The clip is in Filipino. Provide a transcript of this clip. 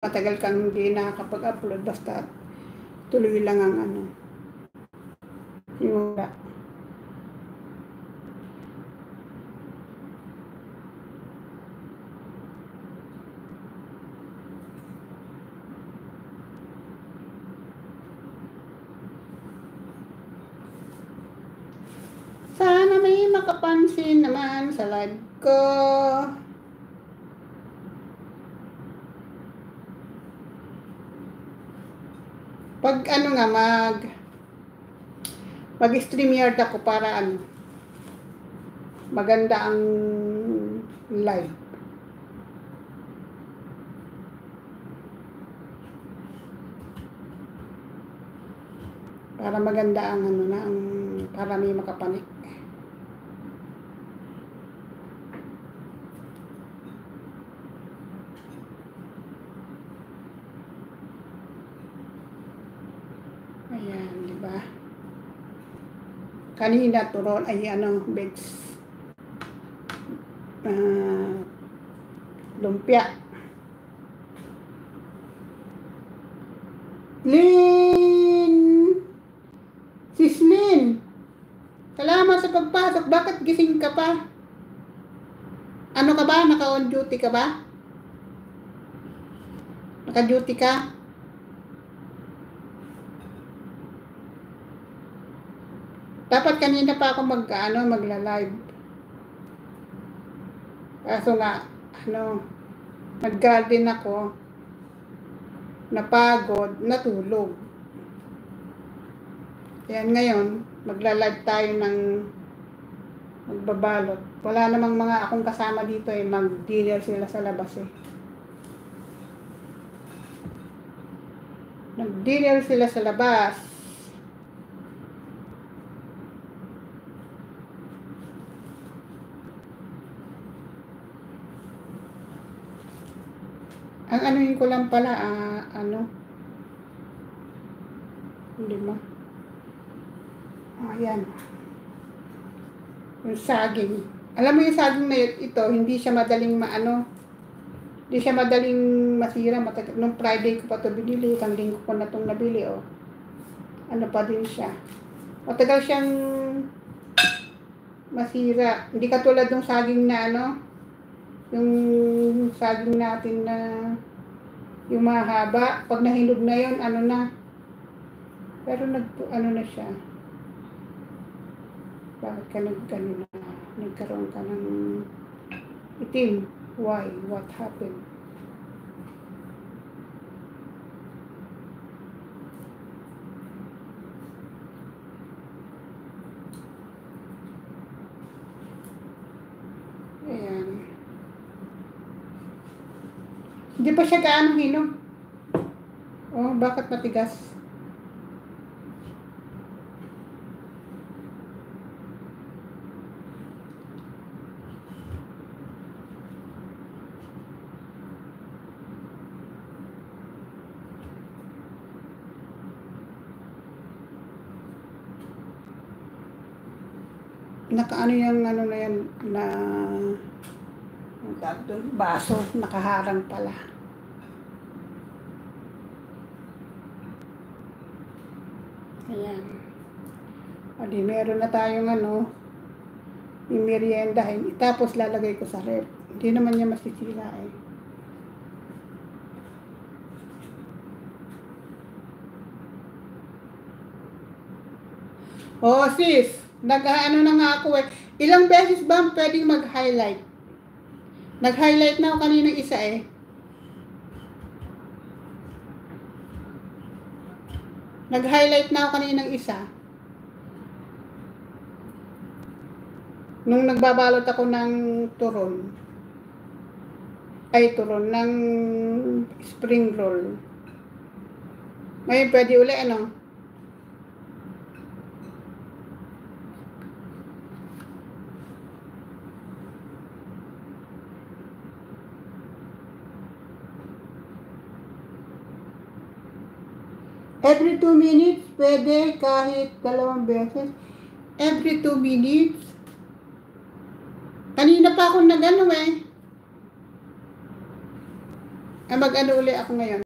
matagal kang hindi nakakapag-upload, basta tuloy lang ang ano, yung wala. Sana may makapansin naman sa live ko. Pag ano nga, mag-stream yard ako para ano, maganda ang live. Para maganda ang ano na, ang para may makapanik. Ayan, di ba? Kanina turon ay ano, beds. Lumpia. Lin! Sislin! Salamat sa pagpasok. Bakit gising ka pa? Ano ka ba? Naka-on duty ka ba? Naka-duty ka? Dapat kanina pa ako magla-live. Kaso nga, nag-garden ako, napagod, natulog. Yan ngayon, magla-live tayo ng magbabalot. Wala namang mga akong kasama dito mag-dinner sila sa labas Nag-dinner sila sa labas. Ang anuhin ko lang pala, hindi mo. Ayan. Yung saging. Alam mo yung saging na ito, hindi siya madaling hindi siya madaling masira. Nung Friday ko pa ito binili, isang linggo ko na itong nabili, Ano pa din siya. Matagal siyang masira. Hindi katulad ng saging na yung saging natin na yung mahaba, pag nahinog na yun, pero na siya. Bakit ka nagkaroon ka ng itim? Why? What happened? Ayan. Hindi pa siya gaano hinog. Bakit matigas? Nakaano yung na yan na baso, nakaharang pala. Ayan. O di meron na tayong imeriendahin. Tapos lalagay ko sa rep. Hindi naman niya masisira sis, na nga ako Ilang beses ba pwedeng mag-highlight? Nag-highlight na ako kanina isa Nag-highlight na ako kaninang isa. Nung nagbabalot ako ng turon. Ng spring roll. Ngayon pwede uli Every 2 minutes, pwede kahit 2 beses. Every 2 minutes. Kanina pa ako mag-ano uli ako ngayon.